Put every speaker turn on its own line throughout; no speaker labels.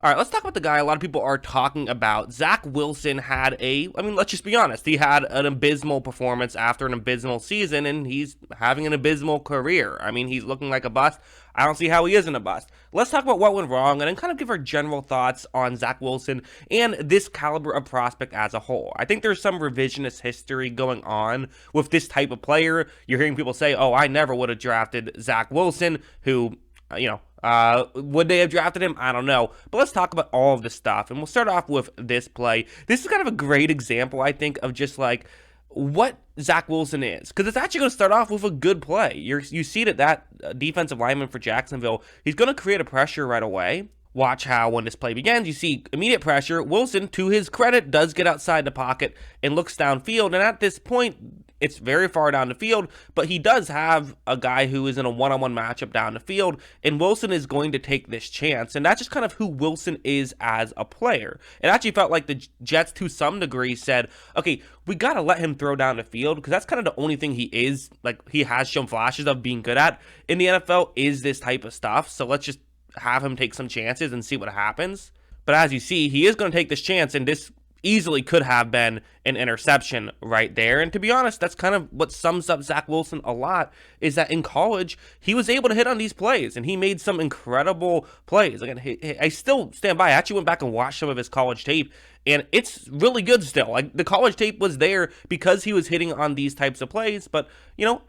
All right, let's talk about the guy a lot of people are talking about. Zach Wilson let's just be honest, he had an abysmal performance after an abysmal season, and he's having an abysmal career. I mean, he's looking like a bust. I don't see how he isn't a bust. Let's talk about what went wrong and then kind of give our general thoughts on Zach Wilson and this caliber of prospect as a whole. I think there's some revisionist history going on with this type of player. You're hearing people say, oh, I never would have drafted Zach Wilson, who, would they have drafted him? I don't know. But let's talk about all of this stuff. And we'll start off with this play. This is kind of a great example, I think, of just like what Zach Wilson is. Because it's actually going to start off with a good play. You see that defensive lineman for Jacksonville, he's going to create a pressure right away. Watch how when this play begins, you see immediate pressure. Wilson, to his credit, does get outside the pocket and looks downfield. And at this point, it's very far down the field, but he does have a guy who is in a one-on-one matchup down the field, and Wilson is going to take this chance. And that's just kind of who Wilson is as a player. It actually felt like the Jets, to some degree, said, okay, we got to let him throw down the field because that's kind of the only thing he is, like, he has shown flashes of being good at in the NFL is this type of stuff. So let's just have him take some chances and see what happens. But as you see, he is going to take this chance, and this easily could have been an interception right there. And to be honest, that's kind of what sums up Zach Wilson a lot, is that in college, he was able to hit on these plays, and he made some incredible plays. Again, I still stand by. I actually went back and watched some of his college tape, and it's really good still. Like, the college tape was there because he was hitting on these types of plays, but,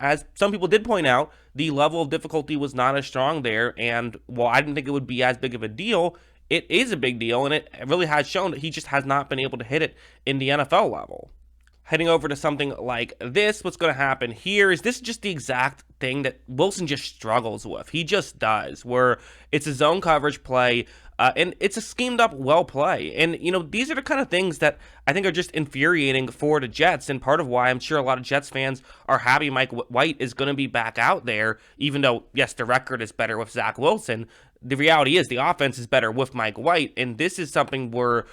as some people did point out, the level of difficulty was not as strong there, and while I didn't think it would be as big of a deal, it is a big deal, and it really has shown that he just has not been able to hit it in the NFL level. Heading over to something like this, what's going to happen here is this is just the exact thing that Wilson just struggles with. He just does, where it's a zone coverage play, and it's a schemed up well play. And, these are the kind of things that I think are just infuriating for the Jets, and part of why I'm sure a lot of Jets fans are happy Mike White is going to be back out there, even though, yes, the record is better with Zach Wilson. The reality is the offense is better with Mike White, and this is something where,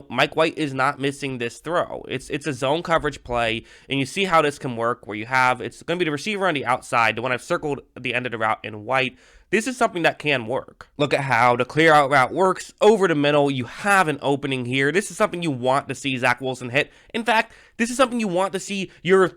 Mike White is not missing this throw. It's a zone coverage play, and you see how this can work, where it's going to be the receiver on the outside, the one I've circled at the end of the route in white. This is something that can work. Look at how the clear out route works. Over the middle, you have an opening here. This is something you want to see Zach Wilson hit. In fact, this is something you want to see your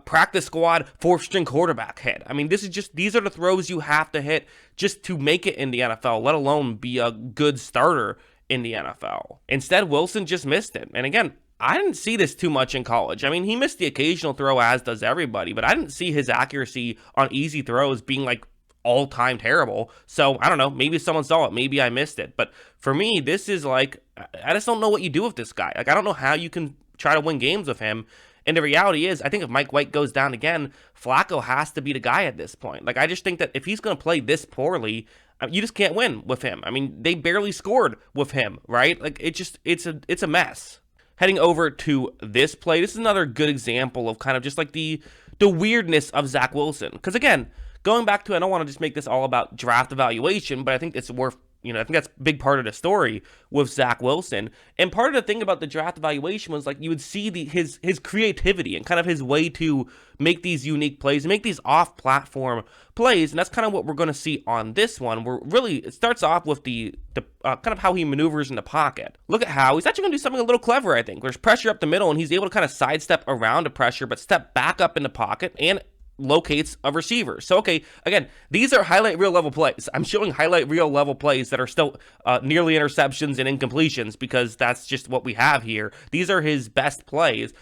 practice squad fourth string quarterback hit. I mean, these are the throws you have to hit just to make it in the NFL, let alone be a good starter in the NFL. Instead, Wilson just missed it. And again, I didn't see this too much in college. I mean, he missed the occasional throw, as does everybody, but I didn't see his accuracy on easy throws being like all-time terrible. So I don't know, maybe someone saw it, maybe I missed it. But for me, this is like, I just don't know what you do with this guy. Like, I don't know how you can try to win games with him. And the reality is, I think if Mike White goes down again, Flacco has to be the guy at this point. Like, I just think that if he's going to play this poorly, you just can't win with him. I mean, they barely scored with him, right? Like, it's a mess. Heading over to this play, this is another good example of kind of just like the weirdness of Zach Wilson. Because again, going back to, I don't want to just make this all about draft evaluation, but I think it's worth, I think that's a big part of the story with Zach Wilson. And part of the thing about the draft evaluation was like you would see his creativity and kind of his way to make these unique plays, make these off-platform plays. And that's kind of what we're going to see on this one, where really it starts off with the kind of how he maneuvers in the pocket. Look at how he's actually going to do something a little clever, I think. There's pressure up the middle, and he's able to kind of sidestep around the pressure, but step back up in the pocket and locates a receiver. So, okay, again, these are highlight reel level plays. I'm showing highlight reel level plays that are still nearly interceptions and incompletions because that's just what we have here. These are his best plays.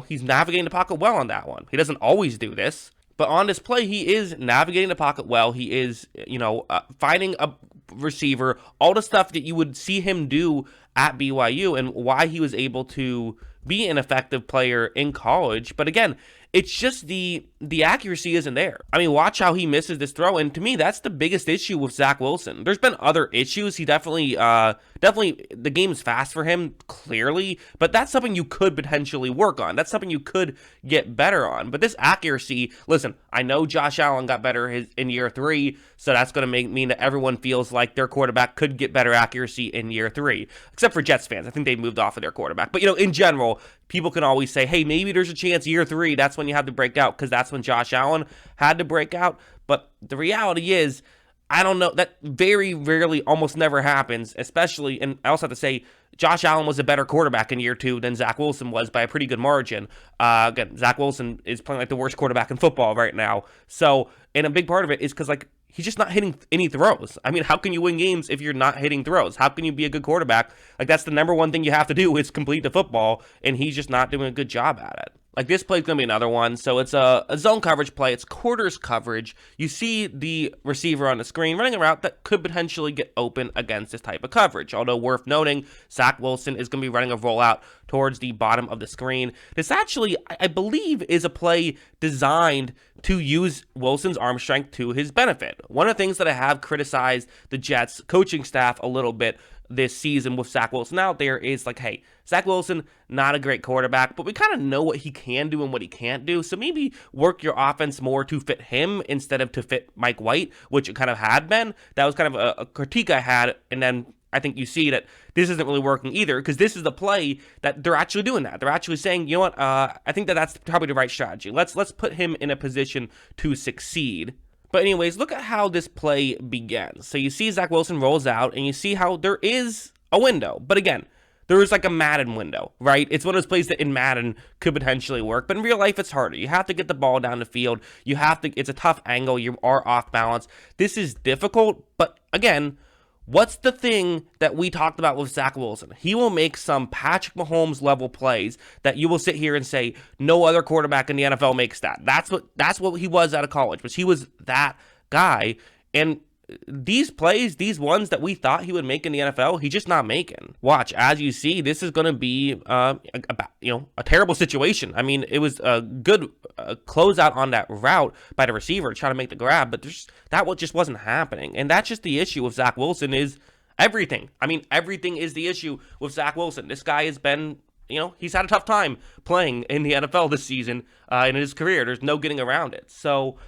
He's navigating the pocket well on that one. He doesn't always do this, but on this play, he is navigating the pocket well. He is, finding a receiver, all the stuff that you would see him do at BYU and why he was able to be an effective player in college. But again, it's just the accuracy isn't there. I mean, watch how he misses this throw, and to me, that's the biggest issue with Zach Wilson. There's been other issues. He definitely, the game's fast for him, clearly, but that's something you could potentially work on. That's something you could get better on. But this accuracy, listen, I know Josh Allen got better in year 3, so that's going to mean that everyone feels like their quarterback could get better accuracy in year 3, except for Jets fans. I think they moved off of their quarterback. But, in general, people can always say, hey, maybe there's a chance year 3, that's when you have to break out, because that's when Josh Allen had to break out. But the reality is, I don't know. That very rarely, almost never happens, especially, and I also have to say, Josh Allen was a better quarterback in year 2 than Zach Wilson was by a pretty good margin. Again, Zach Wilson is playing like the worst quarterback in football right now. So, and a big part of it is because, like, he's just not hitting any throws. I mean, how can you win games if you're not hitting throws? How can you be a good quarterback? Like, that's the number one thing you have to do is complete the football, and he's just not doing a good job at it. Like, this play is going to be another one. So it's a zone coverage play. It's quarters coverage. You see the receiver on the screen running a route that could potentially get open against this type of coverage. Although worth noting, Zach Wilson is going to be running a rollout towards the bottom of the screen. This actually, I believe, is a play designed to use Wilson's arm strength to his benefit. One of the things that I have criticized the Jets coaching staff a little bit this season with Zach Wilson out there is like, hey, Zach Wilson, not a great quarterback, but we kind of know what he can do and what he can't do. So maybe work your offense more to fit him instead of to fit Mike White, which it kind of had been. That was kind of a critique I had. And then I think you see that this isn't really working either, because this is the play that they're actually doing that. They're actually saying, you know what, I think that's probably the right strategy. Let's put him in a position to succeed. But anyways, look at how this play begins. So you see Zach Wilson rolls out, and you see how there is a window. But again, there is like a Madden window, right? It's one of those plays that in Madden could potentially work, but in real life, it's harder. You have to get the ball down the field. It's a tough angle. You are off balance. This is difficult, but again, what's the thing that we talked about with Zach Wilson? He will make some Patrick Mahomes level plays that you will sit here and say no other quarterback in the NFL makes that. That's what he was out of college, but he was that guy. And these plays, these ones that we thought he would make in the NFL, he's just not making. Watch, as you see, this is going to be a terrible situation. I mean, it was a good closeout on that route by the receiver trying to make the grab, but that just wasn't happening. And that's just the issue with Zach Wilson is everything. I mean, everything is the issue with Zach Wilson. This guy has been, he's had a tough time playing in the NFL this season in his career. There's no getting around it. So,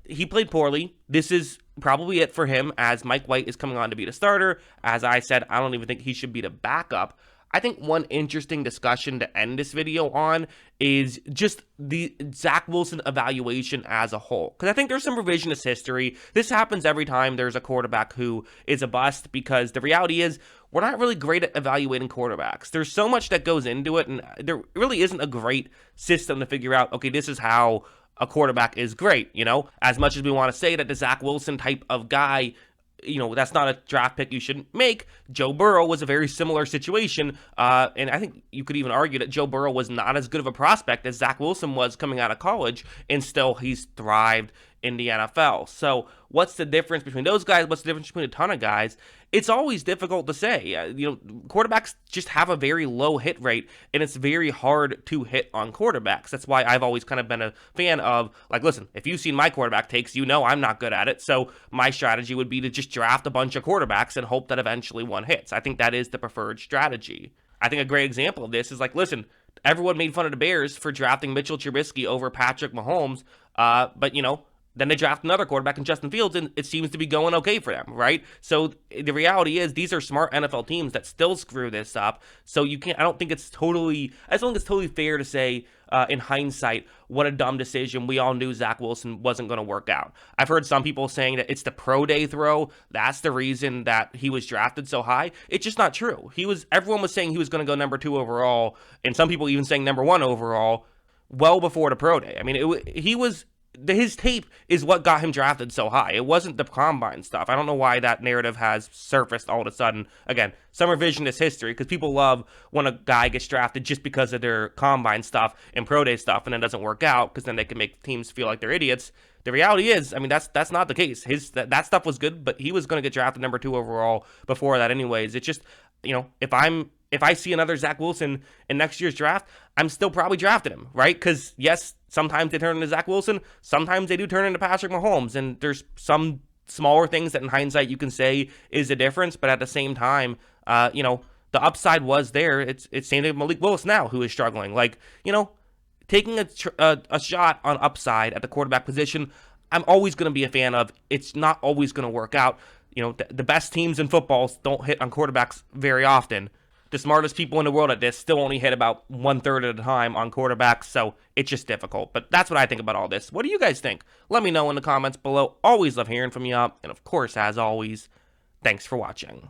he played poorly. This is probably it for him, as Mike White is coming on to be the starter. As I said, I don't even think he should be the backup. I think one interesting discussion to end this video on is just the Zach Wilson evaluation as a whole. Because I think there's some revisionist history. This happens every time there's a quarterback who is a bust, because the reality is we're not really great at evaluating quarterbacks. There's so much that goes into it, and there really isn't a great system to figure out, okay, this is how a quarterback is great, as much as we want to say that the Zach Wilson type of guy, that's not a draft pick you shouldn't make. Joe Burrow was a very similar situation, and I think you could even argue that Joe Burrow was not as good of a prospect as Zach Wilson was coming out of college, and still he's thrived in the NFL. So what's the difference between those guys? What's the difference between a ton of guys? It's always difficult to say. Quarterbacks just have a very low hit rate, and it's very hard to hit on quarterbacks. That's why I've always kind of been a fan of, like, listen, if you've seen my quarterback takes, I'm not good at it. So my strategy would be to just draft a bunch of quarterbacks and hope that eventually one hits. I think that is the preferred strategy. I think a great example of this is, like, listen, everyone made fun of the Bears for drafting Mitchell Trubisky over Patrick Mahomes, but then they draft another quarterback in Justin Fields, and it seems to be going okay for them, right? So the reality is these are smart NFL teams that still screw this up. So I don't think it's totally fair to say in hindsight, what a dumb decision. We all knew Zach Wilson wasn't going to work out. I've heard some people saying that it's the pro day throw. That's the reason that he was drafted so high. It's just not true. Everyone was saying he was going to go number 2 overall, and some people even saying number 1 overall well before the pro day. I mean, his tape is what got him drafted so high. It wasn't the combine stuff. I don't know why that narrative has surfaced all of a sudden. Again, some revisionist history, because people love when a guy gets drafted just because of their combine stuff and pro day stuff, and then doesn't work out, because then they can make teams feel like they're idiots. The reality is, I mean, that's not the case. That stuff was good, but he was going to get drafted number 2 overall before that anyways. It's just, if I see another Zach Wilson in next year's draft, I'm still probably drafting him, right? Because, yes, sometimes they turn into Zach Wilson. Sometimes they do turn into Patrick Mahomes. And there's some smaller things that in hindsight you can say is a difference. But at the same time, the upside was there. It's same thing with Malik Willis now, who is struggling. Like, taking a shot on upside at the quarterback position, I'm always going to be a fan of. It's not always going to work out. The best teams in football don't hit on quarterbacks very often. the smartest people in the world at this still only hit about 1/3 of the time on quarterbacks, so it's just difficult. But that's what I think about all this. What do you guys think? Let me know in the comments below. Always love hearing from you. And of course, as always, thanks for watching.